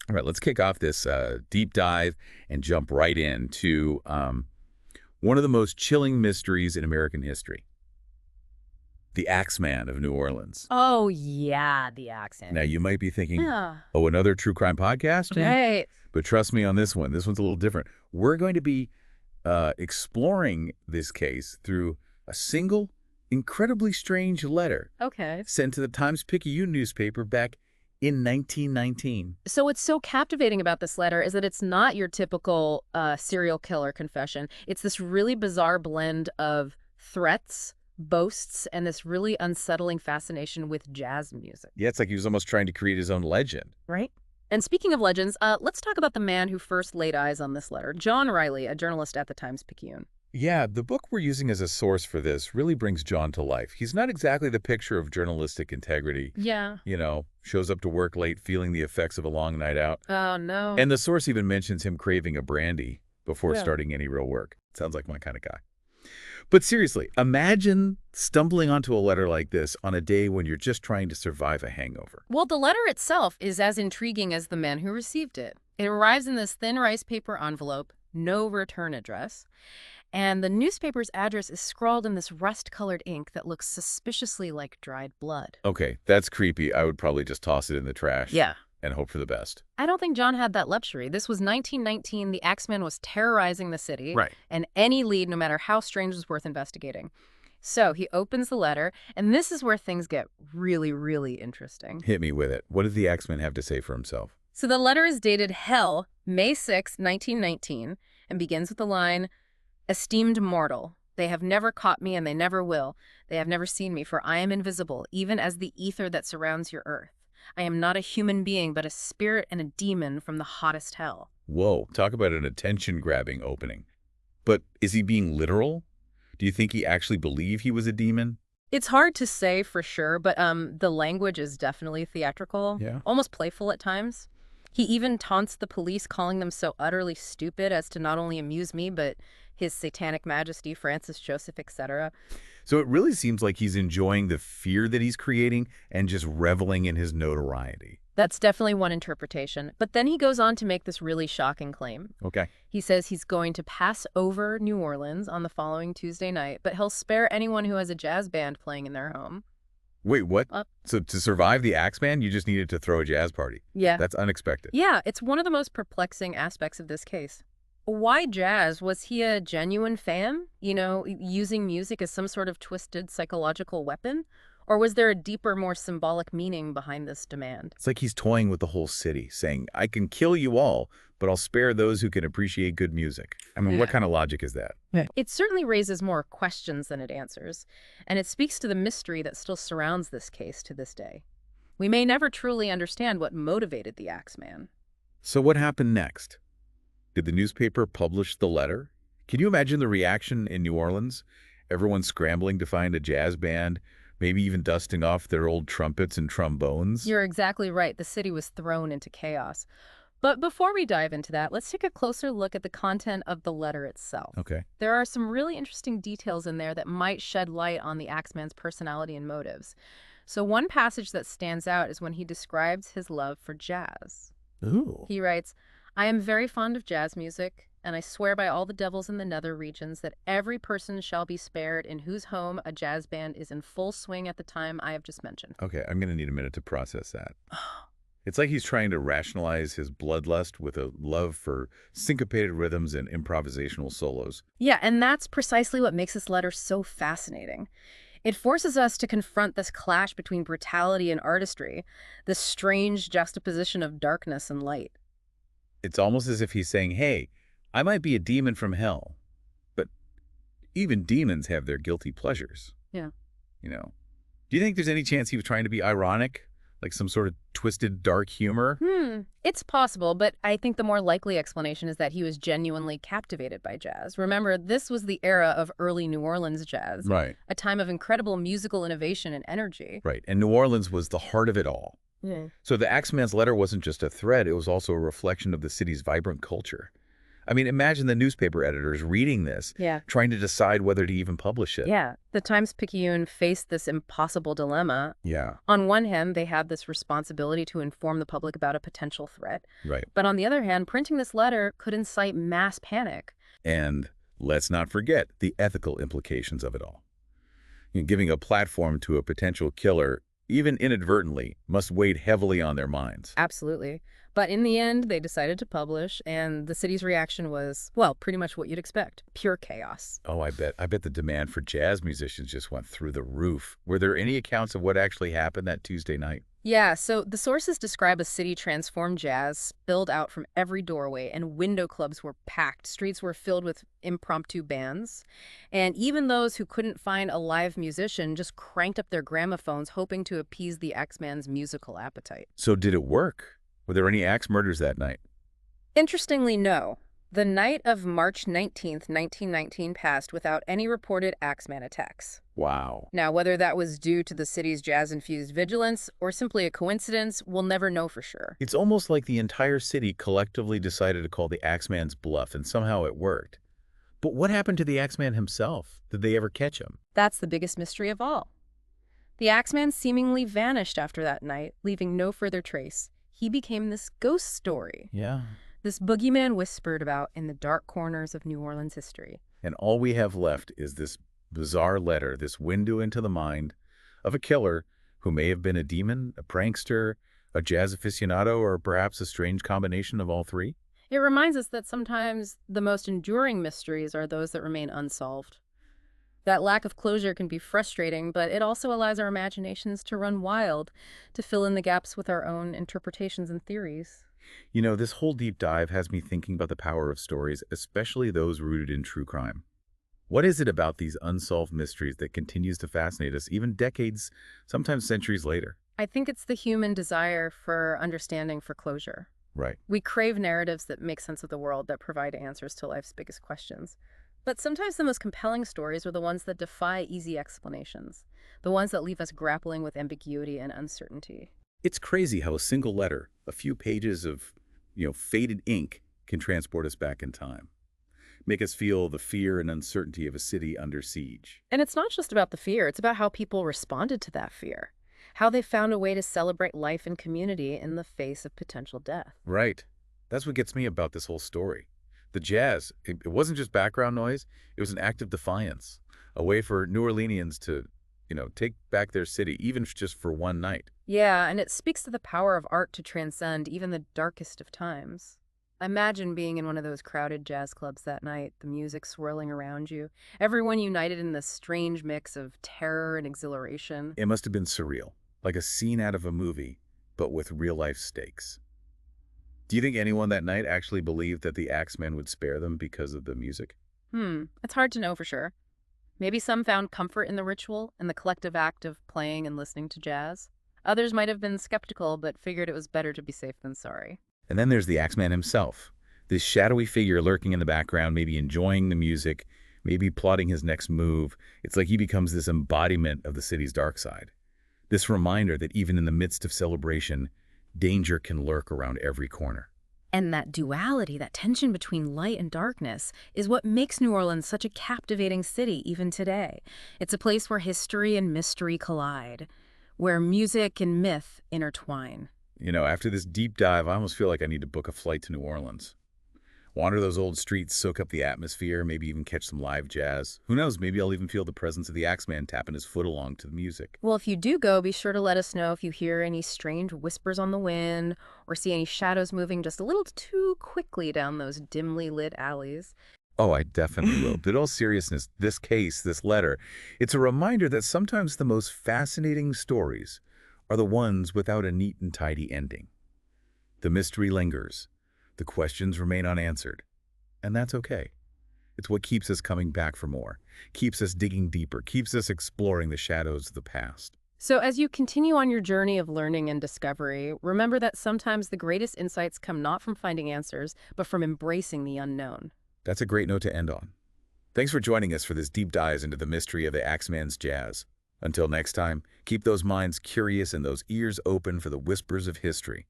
All right, let's kick off this deep dive and jump right into one of the most chilling mysteries in American history, the Axeman of New Orleans. Oh, yeah, the accent. Now, you might be thinking, Yeah. oh, another true crime podcast? Right. But trust me on this one. This one's a little different. We're going to be exploring this case through a single, incredibly strange letter Okay. sent to the Times-Picayune newspaper back in 1919. So what's so captivating about this letter is that it's not your typical serial killer confession. It's this really bizarre blend of threats, boasts, and this really unsettling fascination with jazz music. Yeah, it's like he was almost trying to create his own legend. Right? And speaking of legends, let's talk about the man who first laid eyes on this letter, John Riley, a journalist at the Times-Picayune. Yeah, the book we're using as a source for this really brings John to life. He's not exactly the picture of journalistic integrity. Yeah. You know, shows up to work late, feeling the effects of a long night out. Oh, no. And the source even mentions him craving a brandy before Yeah. starting any real work. Sounds like my kind of guy. But seriously, imagine stumbling onto a letter like this on a day when you're just trying to survive a hangover. Well, the letter itself is as intriguing as the man who received it. It arrives in this thin rice paper envelope, no return address, and the newspaper's address is scrawled in this rust-colored ink that looks suspiciously like dried blood. Okay, that's creepy. I would probably just toss it in the trash. Yeah. And hope for the best. I don't think John had that luxury. This was 1919. The Axeman was terrorizing the city. Right. And any lead, no matter how strange, was worth investigating. So he opens the letter, and this is where things get really, really interesting. Hit me with it. What did the Axeman have to say for himself? So the letter is dated Hell, May 6, 1919, and begins with the line, "Esteemed mortal, they have never caught me and they never will. They have never seen me, for I am invisible, even as the ether that surrounds your earth. I am not a human being, but a spirit and a demon from the hottest hell." Whoa, talk about an attention-grabbing opening. But is he being literal? Do you think he actually believed he was a demon? It's hard to say for sure, but the language is definitely theatrical, Yeah. almost playful at times. He even taunts the police, calling them so utterly stupid as to not only amuse me, but his satanic majesty, Francis Joseph, etc. So it really seems like he's enjoying the fear that he's creating and just reveling in his notoriety. That's definitely one interpretation. But then he goes on to make this really shocking claim. Okay. He says he's going to pass over New Orleans on the following Tuesday night, but he'll spare anyone who has a jazz band playing in their home. Wait, what? Uh, So to survive the Axeman, you just needed to throw a jazz party. Yeah. That's unexpected. Yeah, it's one of the most perplexing aspects of this case. Why jazz? Was he a genuine fan? You know, using music as some sort of twisted psychological weapon? Or was there a deeper, more symbolic meaning behind this demand? It's like he's toying with the whole city, saying, I can kill you all, but I'll spare those who can appreciate good music. I mean, what kind of logic is that? It certainly raises more questions than it answers, and it speaks to the mystery that still surrounds this case to this day. We may never truly understand what motivated the Axeman. So what happened next? Did the newspaper publish the letter? Can you imagine the reaction in New Orleans? Everyone scrambling to find a jazz band, maybe even dusting off their old trumpets and trombones? You're exactly right. The city was thrown into chaos. But before we dive into that, let's take a closer look at the content of the letter itself. Okay. There are some really interesting details in there that might shed light on the Axeman's personality and motives. So one passage that stands out is when he describes his love for jazz. Ooh. He writes, "I am very fond of jazz music, and I swear by all the devils in the nether regions that every person shall be spared in whose home a jazz band is in full swing at the time I have just mentioned." Okay, I'm going to need a minute to process that. It's like he's trying to rationalize his bloodlust with a love for syncopated rhythms and improvisational solos. Yeah, and that's precisely what makes this letter so fascinating. It forces us to confront this clash between brutality and artistry, this strange juxtaposition of darkness and light. It's almost as if he's saying, hey, I might be a demon from hell, but even demons have their guilty pleasures. Yeah. You know, do you think there's any chance he was trying to be ironic? Like some sort of twisted dark humor? It's possible, but I think the more likely explanation is that he was genuinely captivated by jazz. Remember, this was the era of early New Orleans jazz, Right. a time of incredible musical innovation and energy. Right. And New Orleans was the heart of it all. Yeah. So the Axeman's letter wasn't just a threat, it was also a reflection of the city's vibrant culture. I mean, imagine the newspaper editors reading this, Yeah. trying to decide whether to even publish it. Yeah. The Times-Picayune faced this impossible dilemma. Yeah, On one hand, they had this responsibility to inform the public about a potential threat. right. But on the other hand, printing this letter could incite mass panic. And let's not forget the ethical implications of it all. Giving a platform to a potential killer, even inadvertently, must weigh heavily on their minds. Absolutely. But in the end, they decided to publish, and the city's reaction was, well, pretty much what you'd expect. Pure chaos. Oh, I bet the demand for jazz musicians just went through the roof. Were there any accounts of what actually happened that Tuesday night? Yeah, so the sources describe a city transformed jazz spilled out from every doorway, and window clubs were packed. Streets were filled with impromptu bands. And even those who couldn't find a live musician just cranked up their gramophones, hoping to appease the Axeman's musical appetite. So did it work? Were there any axe murders that night? Interestingly, no. The night of March 19th, 1919 passed without any reported Axeman attacks. Wow. Now, whether that was due to the city's jazz-infused vigilance or simply a coincidence, we'll never know for sure. It's almost like the entire city collectively decided to call the Axeman's bluff, and somehow it worked. But what happened to the Axeman himself? Did they ever catch him? That's the biggest mystery of all. The Axeman seemingly vanished after that night, leaving no further trace. He became this ghost story, Yeah. this boogeyman whispered about in the dark corners of New Orleans history. And all we have left is this bizarre letter, this window into the mind of a killer who may have been a demon, a prankster, a jazz aficionado, or perhaps a strange combination of all three. It reminds us that sometimes the most enduring mysteries are those that remain unsolved. That lack of closure can be frustrating, but it also allows our imaginations to run wild, to fill in the gaps with our own interpretations and theories. You know, this whole deep dive has me thinking about the power of stories, especially those rooted in true crime. What is it about these unsolved mysteries that continues to fascinate us even decades, sometimes centuries later? I think it's the human desire for understanding, for closure. Right. We crave narratives that make sense of the world, that provide answers to life's biggest questions. But sometimes the most compelling stories are the ones that defy easy explanations, the ones that leave us grappling with ambiguity and uncertainty. It's crazy how a single letter, a few pages of, faded ink, can transport us back in time. Make us feel the fear and uncertainty of a city under siege. And it's not just about the fear, it's about how people responded to that fear, how they found a way to celebrate life and community in the face of potential death. Right. That's what gets me about this whole story. The jazz, it wasn't just background noise, it was an act of defiance, a way for New Orleanians to, take back their city, even just for one night. Yeah, and it speaks to the power of art to transcend even the darkest of times. Imagine being in one of those crowded jazz clubs that night, the music swirling around you, everyone united in this strange mix of terror and exhilaration. It must have been surreal, like a scene out of a movie, but with real-life stakes. Do you think anyone that night actually believed that the Axeman would spare them because of the music? It's hard to know for sure. Maybe some found comfort in the ritual and the collective act of playing and listening to jazz. Others might have been skeptical, but figured it was better to be safe than sorry. And then there's the Axeman himself, this shadowy figure lurking in the background, maybe enjoying the music, maybe plotting his next move. It's like he becomes this embodiment of the city's dark side. This reminder that even in the midst of celebration, danger can lurk around every corner. And that duality, that tension between light and darkness, is what makes New Orleans such a captivating city even today. It's a place where history and mystery collide, where music and myth intertwine. After this deep dive, I almost feel like I need to book a flight to New Orleans. Wander those old streets, soak up the atmosphere, maybe even catch some live jazz. Who knows, maybe I'll even feel the presence of the Axeman tapping his foot along to the music. Well, if you do go, be sure to let us know if you hear any strange whispers on the wind or see any shadows moving just a little too quickly down those dimly lit alleys. Oh, I definitely will. But in all seriousness, this case, this letter, it's a reminder that sometimes the most fascinating stories are the ones without a neat and tidy ending. The mystery lingers. The questions remain unanswered. And that's okay. It's what keeps us coming back for more, keeps us digging deeper, keeps us exploring the shadows of the past. So as you continue on your journey of learning and discovery, remember that sometimes the greatest insights come not from finding answers, but from embracing the unknown. That's a great note to end on. Thanks for joining us for this deep dive into the mystery of the Axeman's jazz. Until next time, keep those minds curious and those ears open for the whispers of history.